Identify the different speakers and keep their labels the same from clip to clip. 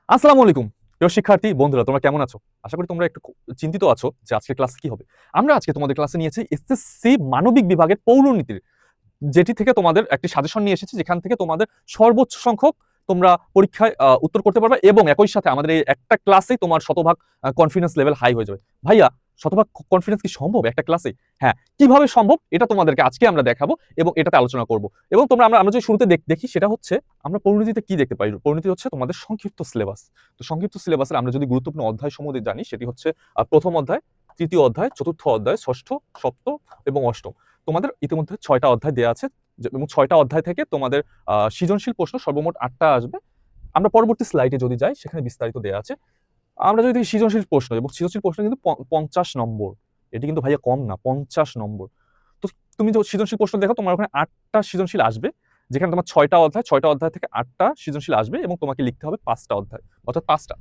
Speaker 1: আসসালামু আলাইকুম প্রিয় শিক্ষার্থী বন্ধুরা, তোমরা কেমন আছো? আশা করি তোমরা একটু চিন্তিত আছো যে আজকে ক্লাস কি হবে। আমরা আজকে তোমাদের ক্লাসে নিয়েছি এসএসসি মানবিক বিভাগের পৌরনীতির, যেটি থেকে তোমাদের একটি সাজেশন নিয়ে এসেছি, যেখান থেকে তোমাদের সর্বোচ্চ সংখ্যক তোমরা পরীক্ষায় উত্তর করতে পারবে এবং একই সাথে আমাদের এই একটা ক্লাসেই তোমার শতভাগ কনফিডেন্স লেভেল হাই হয়ে যাবে। ভাইয়া, শতভাগ কনফিডেন্স কি সম্ভব একটা ক্লাসে? হ্যাঁ, কিভাবে সম্ভব এটা তোমাদেরকে আজকে আমরা দেখাবো এবং এটাতে আলোচনা করব। এবং আমরা যদি শুরুতে দেখি সেটা হচ্ছে আমরা পরিণতিতে কি দেখতে পাই। পরিণতি হচ্ছে তোমাদের সংক্ষিপ্ত সিলেবাস। তো সংক্ষিপ্ত সিলেবাসের আমরা যদি গুরুত্বপূর্ণ অধ্যায় সমূহ জানি, সেটি হচ্ছে প্রথম অধ্যায়, তৃতীয় অধ্যায়, চতুর্থ অধ্যায়, ষষ্ঠ, সপ্তম এবং অষ্টম। তোমাদের ইতিমধ্যে ৬টা অধ্যায় দেওয়া আছে এবং ৬টা অধ্যায় থেকে তোমাদের সৃজনশীল প্রশ্ন সর্বমোট ৮টা আসবে। আমরা পরবর্তী স্লাইডে যদি যাই, সেখানে বিস্তারিত দেওয়া আছে। আমরা যদি দেখি সৃজনশীল প্রশ্ন, এবং সৃজনশীল প্রশ্ন কিন্তু ৫০ নম্বর। এটি কিন্তু ভাইয়া কম না, ৫০ নম্বর। তো তুমি যে সৃজনশীল প্রশ্ন দেখো, তোমার ওখানে ৮টা সৃজনশীল আসবে, যেখানে তোমার ৬টা অধ্যায় থেকে ৮টা সৃজনশীল আসবে এবং তোমাকে লিখতে হবে ৫টা অধ্যায়, অর্থাৎ ৫টা।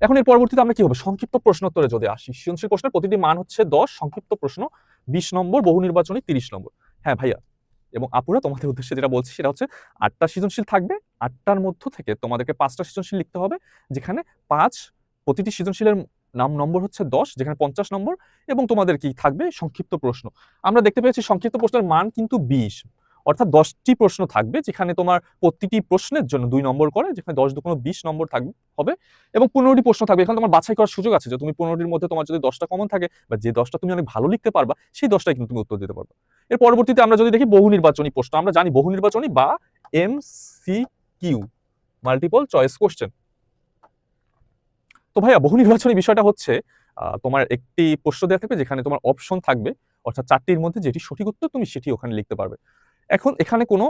Speaker 1: এখন এর পরবর্তীতে আমরা কি হবে, সংক্ষিপ্ত প্রশ্নোত্তরে যদি আসি, সৃজনশীল প্রশ্নের প্রতিটি মান হচ্ছে ১০, সংক্ষিপ্ত প্রশ্ন ২০ নম্বর, বহু নির্বাচনী ৩০ নম্বর। হ্যাঁ ভাইয়া এবং আপুরা, তোমাদের উদ্দেশ্যে যেটা বলছি সেটা হচ্ছে ৮টা সৃজনশীল থাকবে, ৮টার মধ্য থেকে তোমাদেরকে ৫টা সৃজনশীল লিখতে হবে, যেখানে ৫, প্রতিটি সৃজনশীলের নম্বর হচ্ছে ১০, যেখানে ৫০ নম্বর, এবং তোমাদের কি থাকবে সংক্ষিপ্ত প্রশ্ন। আমরা দেখতে পেয়েছি সংক্ষিপ্ত প্রশ্নের মান কিন্তু ২০, অর্থাৎ ১০টি প্রশ্ন থাকবে, যেখানে তোমার প্রতিটি প্রশ্নের জন্য ২ নম্বর করে, যেখানে ১০ দুগুণ ২০ নম্বর থাকবে হবে, এবং ১৫টি প্রশ্ন থাকবে। এখানে তোমার বাছাই করার সুযোগ আছে যে তুমি ১৫টির মধ্যে তোমার যদি ১০টা কমন থাকে বা যে ১০টা তুমি অনেক ভালো লিখতে পারবা, সেই ১০টাই কিন্তু তুমি উত্তর দিতে পারবা। এর পরবর্তীতে আমরা যদি দেখি বহু নির্বাচনী প্রশ্ন, আমরা জানি বহু নির্বাচনী বা MCQ, মাল্টিপল চয়েস কোশ্চেন। তো ভাইয়া, বহু নির্বাচনী বিষয়টা হচ্ছে তোমার একটি প্রশ্ন দেওয়া থাকবে, যেখানে তোমার অপশন থাকবে, অর্থাৎ ৪টির মধ্যে যেটি সঠিক উত্তর তুমি সেটি ওখানে লিখতে পারবে। এখন এখানে কোনো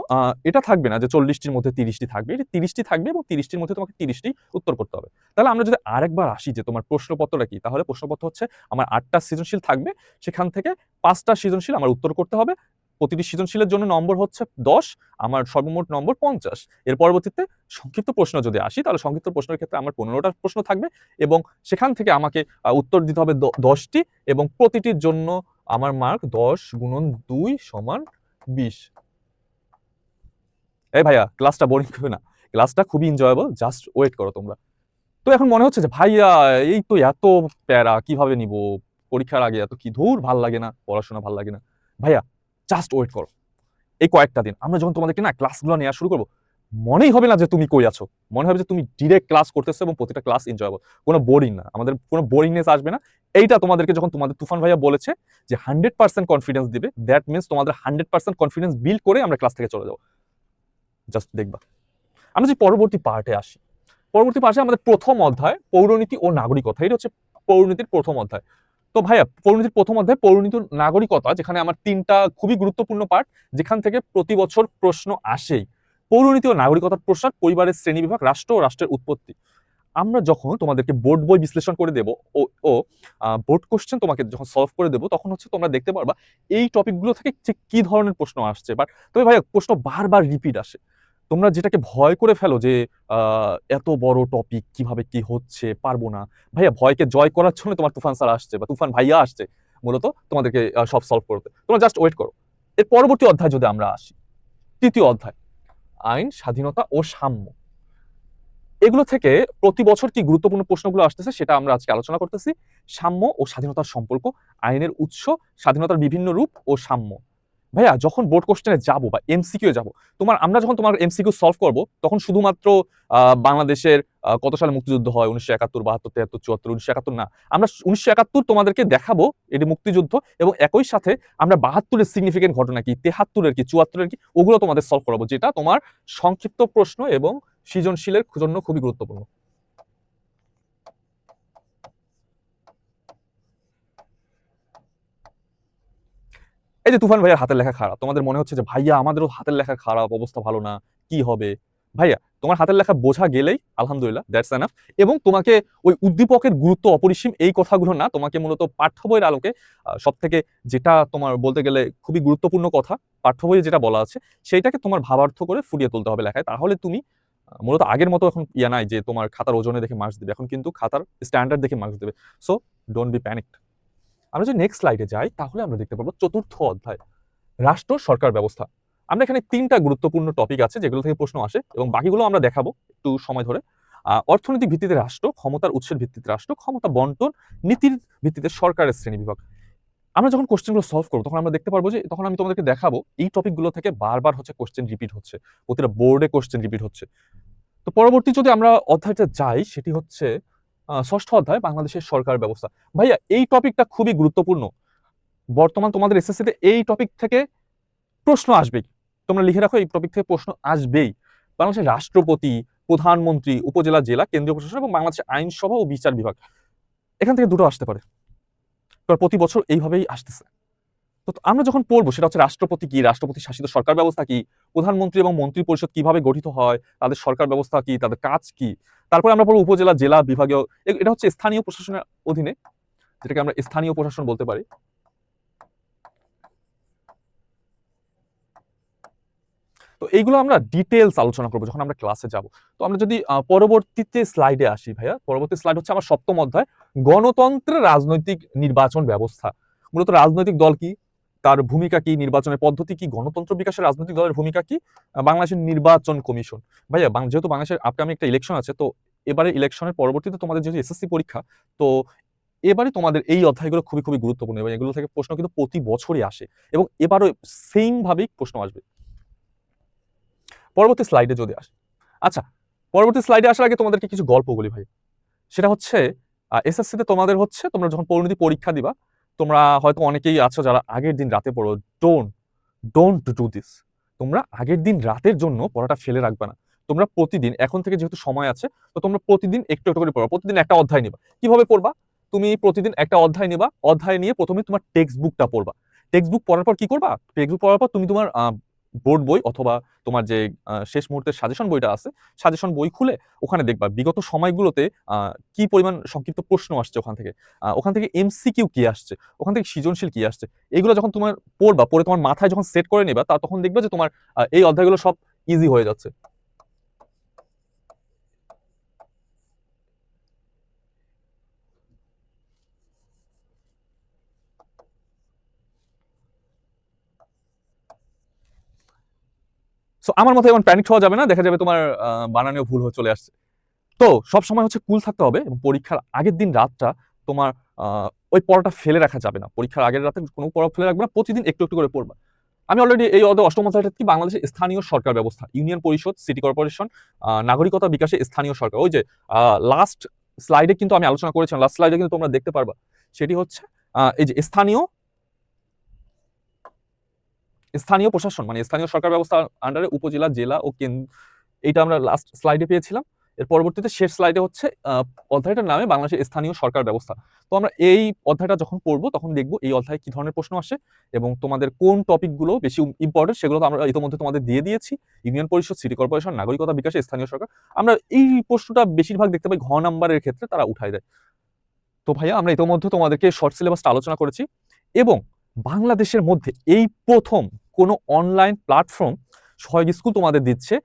Speaker 1: এটা থাকবে না যে ৪০টির মধ্যে ৩০টি থাকবে, এটা ৩০টি থাকবে এবং ৩০টির মধ্যে তোমাকে ৩০টি উত্তর করতে হবে। তাহলে আমরা যদি আরেকবার আসি যে তোমার প্রশ্নপত্রটা কি, তাহলে প্রশ্নপত্র হচ্ছে আমার ৮টা সৃজনশীল থাকবে, সেখান থেকে ৫টা সৃজনশীল আমার উত্তর করতে হবে। প্রতিটি সৃজনশীলের জন্য নম্বর হচ্ছে ১০, আমার সর্বমোট নম্বর ৫০। এর পরবর্তীতে সংক্ষিপ্ত প্রশ্ন যদি আসি, তাহলে সংক্ষিপ্ত প্রশ্নের ক্ষেত্রে আমার ১৫টা প্রশ্ন থাকবে এবং সেখান থেকে আমাকে উত্তর দিতে হবে ১০টি, এবং প্রতিটির জন্য আমার মার্ক ১০ গুণন ২ সমান ২০। এই ভাইয়া, ক্লাসটা বোরিং হবে না, ক্লাসটা খুবই এনজয়েবল, জাস্ট ওয়েট করো তোমরা। তো এখন মনে হচ্ছে যে ভাইয়া এই তো এত প্যারা কিভাবে নিব, পরীক্ষার আগে এত কি ধুর, ভাল লাগে না, পড়াশোনা ভাল লাগে না। ভাইয়া, জাস্ট ওয়েট করো, এই কয়েকটা দিন আমরা যখন তোমাদেরকে না ক্লাসগুলো নেওয়া শুরু করবো, মনেই হবে না যে তুমি কই আছো, মনে হবে যে তুমি ডিরেক্ট ক্লাস করতেছো এবং প্রতিটা ক্লাস এনজয়েবল, কোনো বোরিং না, আমাদের কোনো বোরিংনেস আসবে না। এইটা তোমাদেরকে যখন তোমাদের তুফান ভাইয়া বলেছে যে 100% কনফিডেন্স দিবে, দ্যাট মিনস তোমাদের 100% কনফিডেন্স বিল্ড করে আমরা ক্লাস থেকে চলে যাবো। জাস্ট দেখবা। আমরা যে পরবর্তী পার্টে আসি, পরবর্তী পার্টে আমাদের প্রথম অধ্যায় পৌরনীতি ও নাগরিকতা, এটা হচ্ছে পৌরনীতির প্রথম অধ্যায়। তো ভাইয়া, পৌরনীতির প্রথম অধ্যায় পৌরনীতি নাগরিকতা, যেখানে আমার ৩টা খুবই গুরুত্বপূর্ণ পার্ট, যেখান থেকে প্রতি বছর প্রশ্ন আসেই। পৌরনীতি ও নাগরিকতার প্রসার, পরিবারের শ্রেণীবিভাগ, রাষ্ট্র ও রাষ্ট্রের উৎপত্তি। আমরা যখন তোমাদেরকে বোর্ড বই বিশ্লেষণ করে দেবো ও বোর্ড কোশ্চেন তোমাকে যখন সলভ করে দেবো, তখন হচ্ছে তোমরা দেখতে পারবা এই টপিকগুলো থেকে ঠিক কি ধরনের প্রশ্ন আসছে। বাট তবে ভাইয়া, প্রশ্ন বারবার রিপিট আসে। তোমরা যেটাকে ভয় করে ফেলো যে এত বড় টপিক কিভাবে কি হচ্ছে, পারবো না। ভাইয়া, ভয়কে জয় করার জন্য তোমার তুফান স্যার আসছে বা তুফান ভাইয়া আসছে মূলত তোমাদেরকে সব সলভ করতে। তোমরা জাস্ট ওয়েট করো। এর পরবর্তী অধ্যায় যদি আমরা আসি, তৃতীয় অধ্যায়, আইন, স্বাধীনতা ও সাম্য। এগুলো থেকে প্রতি বছর কি গুরুত্বপূর্ণ প্রশ্নগুলো আসতেছে সেটা আমরা আজকে আলোচনা করতেছি। সাম্য ও স্বাধীনতার সম্পর্ক, আইনের উৎস, স্বাধীনতার বিভিন্ন রূপ ও সাম্য। ভাইয়া, যখন বোর্ড কোশ্চেনে যাবো বা এমসিকিউ যাবো, আমরা যখন তোমার এমসিকিউ সলভ করব, তখন শুধুমাত্র বাংলাদেশের কত সালে মুক্তিযুদ্ধ হয়, ১৯৭১, ৭২, ৭৩, ৭৪, ১৯৭১ না, আমরা ১৯৭১ তোমাদেরকে দেখাবো এটি মুক্তিযুদ্ধ, এবং একই সাথে আমরা ৭২-এর সিগনিফিকেন্ট ঘটনা কি, ৭৩-এর কি, ৭৪-এর কি, ওগুলো তোমাদের সলভ করাবো, যেটা তোমার সংক্ষিপ্ত প্রশ্ন এবং সৃজনশীলের জন্য খুবই গুরুত্বপূর্ণ। এই যে তুফান ভাইয়ার হাতের লেখা খারাপ, তোমাদের মনে হচ্ছে যে ভাইয়া আমাদেরও হাতের লেখা খারাপ, অবস্থা ভালো না, কি হবে? ভাইয়া, তোমার হাতের লেখা বোঝা গেলেই আলহামদুলিল্লাহ, দ্যাটস এনাফ। এবং তোমাকে ওই উদ্দীপকের গুরুত্ব অপরিসীম এই কথাগুলো না, তোমাকে মূলত পাঠ্য বইয়ের আলোকে সব থেকে যেটা তোমার বলতে গেলে খুবই গুরুত্বপূর্ণ কথা, পাঠ্য বইয়ে যেটা বলা আছে সেইটাকে তোমার ভাবার্থ করে ফুটিয়ে তুলতে হবে লেখায়। তাহলে তুমি মূলত আগের মতো এখন নাই যে তোমার খাতার ওজনে দেখে মার্কস দিবে, এখন কিন্তু খাতার স্ট্যান্ডার্ড দেখে মার্কস দেবে। So don't be panicked. আমরা যদি নেক্সট স্লাইডে যাই, তাহলে আমরা দেখতে পাবো চতুর্থ অধ্যায়, রাষ্ট্র সরকার ব্যবস্থা। আমরা এখানে ৩টা গুরুত্বপূর্ণ টপিক আছে যেগুলো থেকে প্রশ্ন আসে এবং বাকিগুলো আমরা দেখাবো একটু সময় ধরে। অর্থনৈতিক ভিত্তিতে রাষ্ট্র, ক্ষমতার উৎসের ভিত্তিতে রাষ্ট্র, ক্ষমতা বন্টন, নীতির ভিত্তিতে সরকারের শ্রেণী বিভাগ। আমরা যখন কোশ্চেনগুলো সলভ করবো তখন আমরা দেখতে পারবো যে তখন আমি তোমাদেরকে দেখাবো এই টপিকগুলো থেকে বারবার হচ্ছে কোশ্চেন রিপিট হচ্ছে, প্রতিটা বোর্ডে কোশ্চেন রিপিট হচ্ছে। তো পরবর্তী যদি আমরা অধ্যায়টা যাই, সেটি হচ্ছে ষষ্ঠ অধ্যায়, বাংলাদেশের সরকার ব্যবস্থা। ভাইয়া এই টপিকটা খুবই গুরুত্বপূর্ণ। বর্তমান তোমাদের এসএসসি তে এই টপিক থেকে প্রশ্ন আসবেই। তোমরা লিখে রাখো, এই টপিক থেকে প্রশ্ন আসবেই। বাংলাদেশের রাষ্ট্রপতি, প্রধানমন্ত্রী, উপজেলা, জেলা, কেন্দ্রীয় প্রশাসন এবং বাংলাদেশের আইনসভা ও বিচার বিভাগ, এখান থেকে দুটো আসতে পারে। প্রতি বছর এইভাবেই আসতেছে। তো আমরা যখন পড়বো সেটা হচ্ছে রাষ্ট্রপতি কি, রাষ্ট্রপতি শাসিত সরকার ব্যবস্থা কি, প্রধানমন্ত্রী এবং মন্ত্রী পরিষদ কিভাবে গঠিত হয়, তাদের সরকার ব্যবস্থা কি, তাদের কাজ কি। তারপরে আমরা পড়বো উপজেলা, জেলা, বিভাগীয়, এটা হচ্ছে স্থানীয় প্রশাসনের অধীনে, যেটাকে আমরা স্থানীয় প্রশাসন বলতে পারি। তো এইগুলো আমরা ডিটেলস আলোচনা করবো যখন আমরা ক্লাসে যাব। তো আমরা যদি পরবর্তীতে স্লাইডে আসি ভাইয়া, পরবর্তী স্লাইড হচ্ছে আমার সপ্তম অধ্যায়, গণতন্ত্রের রাজনৈতিক নির্বাচন ব্যবস্থা। মূলত রাজনৈতিক দল কি, তার ভূমিকা কি, নির্বাচনের পদ্ধতি কি, গণতন্ত্র বিকাশে রাজনৈতিক দলের ভূমিকা কি, বাংলাদেশের নির্বাচন কমিশন। ভাইয়া যেহেতু বাংলাদেশের আপকামিং একটা ইলেকশন আছে, তো এবারে ইলেকশনের পরবর্তীতে তোমাদের যেহেতু এসএসসি পরীক্ষা, তো এবারে তোমাদের এই অধ্যায়গুলো খুবই খুবই গুরুত্বপূর্ণ এবং এগুলো থেকে প্রশ্ন কিন্তু প্রতি বছরই আসে এবং এবারও সেম ভাবেই প্রশ্ন আসবে। পরবর্তী স্লাইডে যদি আসে, আচ্ছা পরবর্তী স্লাইডে আসার আগে তোমাদেরকে কিছু গল্প বলি ভাই। সেটা হচ্ছে এসএসসি তে তোমাদের হচ্ছে তোমরা যখন পরিণতি পরীক্ষা দিবা, তোমরা হয়তো অনেকেই আছো যারা আগের দিন রাতে পড়ো। Don't do this. তোমরা আগের দিন রাতের জন্য পড়াটা ফেলে রাখবে না। তোমরা প্রতিদিন, এখন থেকে যেহেতু সময় আছে, তো তোমরা প্রতিদিন একটু একটু করে পড়বা, প্রতিদিন একটা অধ্যায় নিবা। কিভাবে পড়বা? তুমি প্রতিদিন একটা অধ্যায় নিবা, অধ্যায় নিয়ে প্রথমে তোমার টেক্সট বুকটা পড়বা। টেক্সট বুক পড়ার পর কি করবা? টেক্সট বুক পড়ার পর তুমি তোমার বোর্ড বই অথবা তোমার যে শেষ মুহূর্তের সাজেশন বইটা আছে, সাজেশন বই খুলে ওখানে দেখবা বিগত সময়গুলোতে কি পরিমাণ সংক্ষিপ্ত প্রশ্ন আসছে ওখান থেকে এমসিকিউ কি আসছে, ওখান থেকে সৃজনশীল কি আসছে। এগুলো যখন তোমার পড়বা, পড়ে তোমার মাথায় যখন সেট করে নিবা, তখন দেখবা যে তোমার এই অধ্যায়গুলো সব ইজি হয়ে যাচ্ছে। সো আমার মতে এমন প্যানিক হওয়া যাবে না, দেখা যাবে তোমার বানানেও ভুল হয়ে চলে আসছে। তো সব সময় হচ্ছে কুল থাকতে হবে এবং পরীক্ষার আগের দিন রাতটা তোমার ওই পড়াটা ফেলে রাখা যাবে না। পরীক্ষার আগের রাতে কোনো পড়া ফেলে রাখবে না, প্রতিদিন একটু একটু করে পড়বা। আমি অলরেডি এই অষ্টম অধ্যায়টা কি, বাংলাদেশের স্থানীয় সরকার ব্যবস্থা, ইউনিয়ন পরিষদ, সিটি কর্পোরেশন, নাগরিকতা বিকাশে স্থানীয় সরকার। ওই যে লাস্ট স্লাইডে কিন্তু আমি আলোচনা করেছিলাম, লাস্ট স্লাইডে কিন্তু তোমরা দেখতে পারবা, সেটি হচ্ছে এই যে স্থানীয় প্রশাসন, মানে স্থানীয় সরকার ব্যবস্থার আন্ডারে উপজেলা, জেলা ও কেন্দ্র। এইটা আমরা লাস্ট স্লাইডে পেয়েছিলাম। এর পরবর্তীতে শেষ স্লাইডে হচ্ছে অধ্যায়টার নামে বাংলাদেশের স্থানীয় সরকার ব্যবস্থা। তো আমরা এই অধ্যায়টা যখন পড়বো তখন দেখবো এই অধ্যায়ে কি ধরনের প্রশ্ন আসে এবং তোমাদের কোন টপিকগুলো বেশি ইম্পর্টেন্ট সেগুলো তো আমরা ইতিমধ্যে তোমাদের দিয়ে দিয়েছি। ইউনিয়ন পরিষদ, সিটি কর্পোরেশন, নাগরিকতা বিকাশে স্থানীয় সরকার। আমরা এই প্রশ্নটা বেশিরভাগ দেখতে পাই ঘ নাম্বারের ক্ষেত্রে তারা উঠাই দেয়। তো ভাইয়া আমরা ইতিমধ্যে তোমাদেরকে শর্ট সিলেবাসটা আলোচনা করেছি এবং বাংলাদেশের মধ্যে এই প্রথম কোনো অনলাইন প্ল্যাটফর্ম সহায়ক স্কুল তোমাদের দিচ্ছে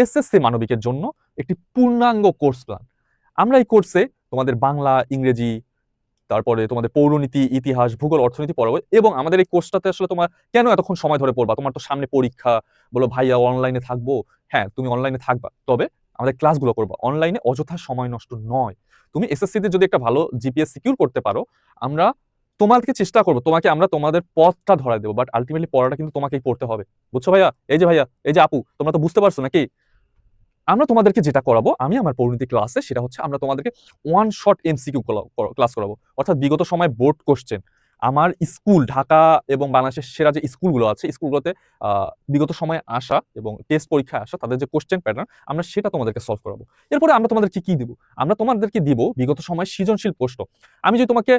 Speaker 1: এসএসসি মানবিকের জন্য একটি পূর্ণাঙ্গ কোর্স প্ল্যান। আমরা এই কোর্সে তোমাদের বাংলা, ইংরেজি, তারপরে তোমাদের পৌরনীতি, ইতিহাস, ভূগোল, অর্থনীতি পড়াবো এবং আমাদের এই কোর্সটাতে আসলে তোমার কেন এতক্ষণ সময় ধরে পড়বা? তোমার তো সামনে পরীক্ষা, বলো ভাইয়া অনলাইনে থাকবো। হ্যাঁ, তুমি অনলাইনে থাকবা, তবে আমাদের ক্লাসগুলো করবা। অনলাইনে অযথা সময় নষ্ট নয়। তুমি এসএসসি তে যদি একটা ভালো জিপিএস সিকিউর করতে পারো, আমরা তোমাকে চেষ্টা করবো, আমরা তোমাদের পথটা ধরাই দেবো, বাট আলটিমেটলি পড়াটা কিন্তু তোমাকেই পড়তে হবে। বুঝছো ভাইয়া? ভাইয়া, এই যে আপু, তোমরা তো বুঝতে পারছো নাকি? আমরা তোমাদেরকে যেটা করাবো, আমি আমার পরিণতি ক্লাসে, সেটা হচ্ছে আমরা তোমাদেরকে ওয়ান শট এমসিকিউ ক্লাস করাবো, অর্থাৎ বিগত সময় বোর্ড কোশ্চেন আমার স্কুল ঢাকা এবং বাংলাদেশের সেরা যে স্কুলগুলো আছে, স্কুলগুলোতে বিগত সময়ে আসা এবং টেস্ট পরীক্ষায় আসা তাদের যে কোশ্চেন প্যাটার্ন, আমরা সেটা তোমাদেরকে সলভ করাবো। এরপরে আমরা তোমাদেরকে কি দিব? আমরা তোমাদেরকে দিব বিগত সময় সৃজনশীল প্রশ্ন। আমি যদি তোমাকে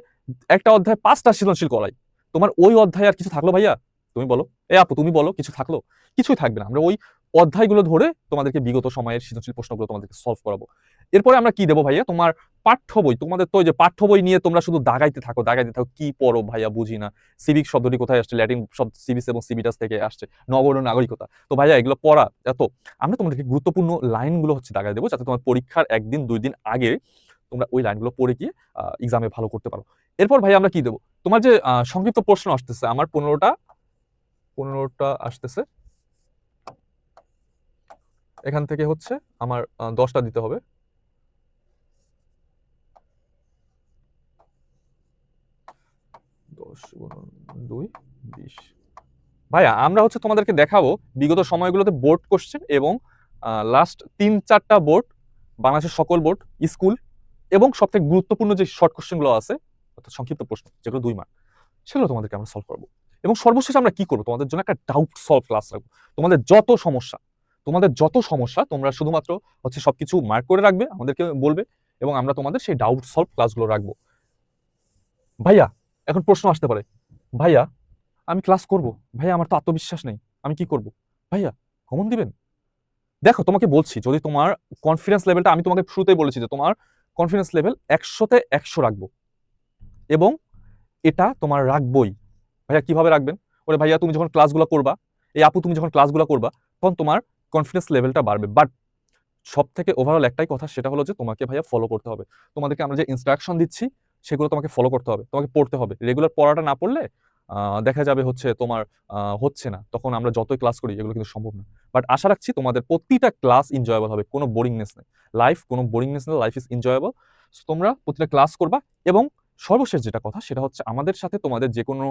Speaker 1: একটা অধ্যায় 5টা সৃজনশীল করাই, তোমার ওই অধ্যায় আর কিছু থাকলো ভাইয়া? তুমি বলো, আপু তুমি বলো, কিছু থাকলো? কিছুই থাকবে না। আমরা ওই অধ্যায়গুলো ধরে তোমাদেরকে বিগত সময়ের সৃজনশীল প্রশ্নগুলো তোমাদেরকে সলভ করাবো। এরপরে আমরা কি দেবো ভাইয়া? তোমার পাঠ্য বই, তোমাদের তো যে পাঠ্য বই নিয়ে তোমরা শুধু দাগাইতে থাকো, কি পড়ো ভাইয়া বুঝি না, সিভিক শব্দটি কোথায় আসছে, ল্যাটিন শব্দ সিভিস এবং সিভিটাস থেকে আসছে, নগর ও নাগরিকতা। তো ভাইয়া এগুলো পড়া এত, আমরা তোমাদেরকে গুরুত্বপূর্ণ লাইনগুলো হচ্ছে দাগাই দেবো, যাতে তোমার পরীক্ষার 1 দিন 2 দিন আগে তোমরা ওই লাইনগুলো পড়ে গিয়ে এক্সামে ভালো করতে পারো। এরপর ভাইয়া আমরা কি দেবো? তোমার যে সংক্ষিপ্ত প্রশ্ন আসতেছে, আমার 15টা আসতেছে, এখান থেকে হচ্ছে আমার 10টা দিতে হবে। 10 × 2 20। ভাইয়া আমরা হচ্ছে তোমাদেরকে দেখাবো বিগত সময়গুলোতে বোর্ড কোশ্চেন এবং লাস্ট 3-4টা বোর্ড, বাংলাদেশের সকল বোর্ড, স্কুল এবং সবথেকে গুরুত্বপূর্ণ যে শর্ট কোশ্চেনগুলো আছে অর্থাৎ সংক্ষিপ্ত প্রশ্ন যেগুলো 2 মার্ক, সেগুলো তোমাদেরকে আমরা সলভ করবো। এবং সর্বশেষ আমরা কি করবো, তোমাদের জন্য একটা ডাউট সলভ ক্লাস রাখবো। তোমাদের যত সমস্যা তোমরা শুধুমাত্র হচ্ছে সবকিছু মার্ক করে রাখবে, আমাদেরকে বলবে এবং আমরা তোমাদের সেই ডাউট সলভ ক্লাসগুলো রাখবো। ভাইয়া এখন প্রশ্ন আসতে পারে, ভাইয়া আমি ক্লাস করব, ভাইয়া আমার তো আত্মবিশ্বাস নেই, আমি কি করব? ভাইয়া কমন দিবেন? দেখো তোমাকে বলছি, যদি তোমার কনফিডেন্স লেভেলটা, আমি তোমাকে শুরুতেই বলেছি যে তোমার কনফিডেন্স লেভেল 100-তে 100 রাখবো এবং এটা তোমার রাখবই। ভাইয়া কিভাবে রাখবেন? ওরে ভাইয়া তুমি যখন ক্লাসগুলো করবা, এই আপু তুমি যখন ক্লাসগুলো করবা, তখন তোমার কনফিডেন্স লেভেলটা বাড়বে। বাট সব থেকে ওভারঅল একটাই কথা, সেটা হলো যে তোমাকে ভাইয়া ফলো করতে হবে। তোমাদেরকে আমরা যে ইনস্ট্রাকশন দিচ্ছি সেগুলো তোমাকে ফলো করতে হবে, তোমাকে পড়তে হবে। রেগুলার পড়াটা না পড়লে দেখা যাবে হচ্ছে তোমার হচ্ছে না, তখন আমরা যতই ক্লাস করি এগুলো কিন্তু সম্ভব না। বাট আশা রাখছি তোমাদের প্রতিটা ক্লাস এনজয়েবল হবে, কোনো বোরিংনেস নেই। কোনো বোরিংনেস নেই, লাইফ ইজ এনজয়েবল। তোমরা প্রতিটা ক্লাস করবা এবং সর্বশেষ যেটা কথা সেটা হচ্ছে আমাদের সাথে তোমাদের যে কোনো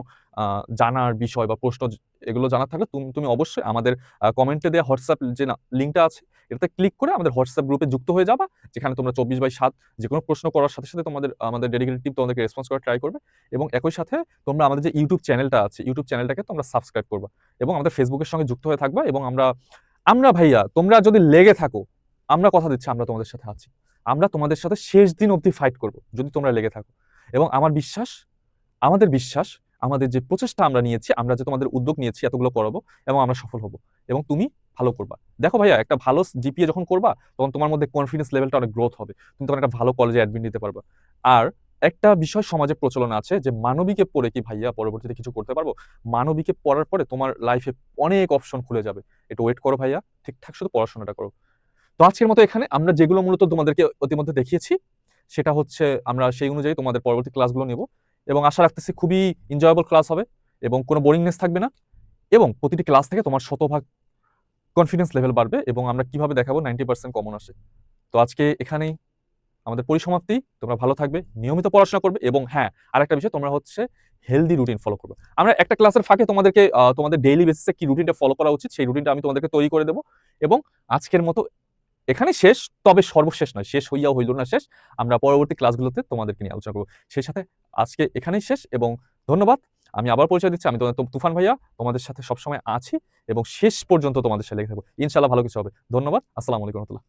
Speaker 1: জানার বিষয় বা প্রশ্ন এগুলো জানার থাকলে তুমি অবশ্যই আমাদের কমেন্টে দেওয়া হোয়াটসঅ্যাপ যে লিঙ্কটা আছে এটাতে ক্লিক করে আমাদের হোয়াটসঅ্যাপ গ্রুপে যুক্ত হয়ে যাবা, যেখানে তোমরা 24/7 যে কোনো প্রশ্ন করার সাথে সাথে আমাদের ডেডিকেটেড টিম তোমাদেরকে রেসপন্স করার ট্রাই করবে। এবং একই সাথে তোমরা আমাদের যে ইউটিউব চ্যানেলটা আছে, ইউটিউব চ্যানেলটাকে তোমরা সাবস্ক্রাইব করবা এবং আমাদের ফেসবুকের সঙ্গে যুক্ত হয়ে থাকবা। এবং আমরা ভাইয়া তোমরা যদি লেগে থাকো, আমরা কথা দিচ্ছি আমরা তোমাদের সাথে আছি, আমরা তোমাদের সাথে শেষ দিন অবধি ফাইট করব যদি তোমরা লেগে থাকো। এবং আমাদের বিশ্বাস, আমাদের যে প্রচেষ্টা আমরা নিয়েছি, আমরা যে তোমাদের উদ্যোগ নিয়েছি এতগুলো করাবো এবং আমরা সফল হব এবং তুমি ভালো করবা। দেখো ভাইয়া, একটা ভালো জিপিএ যখন করবা তখন তোমার মধ্যে কনফিডেন্স লেভেলটা অনেক গ্রোথ হবে, তুমি তখন একটা ভালো কলেজে অ্যাডমিট নিতে পারবা। আর একটা বিষয় সমাজে প্রচলন আছে যে মানবিকে পড়ে কি ভাইয়া পরবর্তীতে কিছু করতে পারবো? মানবিকে পড়ার পরে তোমার লাইফে অনেক অপশন খুলে যাবে, একটু ওয়েট করো ভাইয়া, ঠিকঠাক শুধু পড়াশোনাটা করো। তো আজকের মতো এখানে আমরা যেগুলো মূলত তোমাদেরকে ইতিমধ্যে দেখিয়েছি সেটা হচ্ছে আমরা সেই অনুযায়ী তোমাদের পরবর্তী ক্লাসগুলো নেব এবং আশা রাখতেছি খুবই এনজয়েবল ক্লাস হবে এবং কোনো বোরিংনেস থাকবে না এবং প্রতিটি ক্লাস থেকে তোমার শতভাগ কনফিডেন্স লেভেল বাড়বে এবং আমরা কিভাবে দেখাবো 90% কমন আসে। তো আজকে এখানেই আমাদের পরিসমাপ্তি। তোমরা ভালো থাকবে, নিয়মিত পড়াশোনা করবে এবং হ্যাঁ, আরেকটা বিষয়, তোমরা হচ্ছে হেলদি রুটিন ফলো করবে। আমরা একটা ক্লাসের ফাঁকে তোমাদেরকে তোমাদের ডেইলি বেসিসে কি রুটিনটা ফলো করা উচিত সেই রুটিনটা আমি তোমাদেরকে তৈরি করে দেবো। এবং আজকের মতো এখানে শেষ, তবে সর্বশেষ নয়, শেষ হইয়া হইল না শেষ। আমরা পরবর্তী ক্লাসগুলোতে তোমাদেরকে নিয়ে আলোচনা করবো। সেই সাথে আজকে এখানেই শেষ এবং ধন্যবাদ। আমি আবার পরিচয় দিচ্ছি, আমি তোমাদের তুফান ভাইয়া, তোমাদের সাথে সবসময় আছি এবং শেষ পর্যন্ত তোমাদের সাথে লেগে থাকবো। ইনশাআল্লাহ ভালো কিছু হবে। ধন্যবাদ। আসসালামু আলাইকুম রহমতুল্লাহ।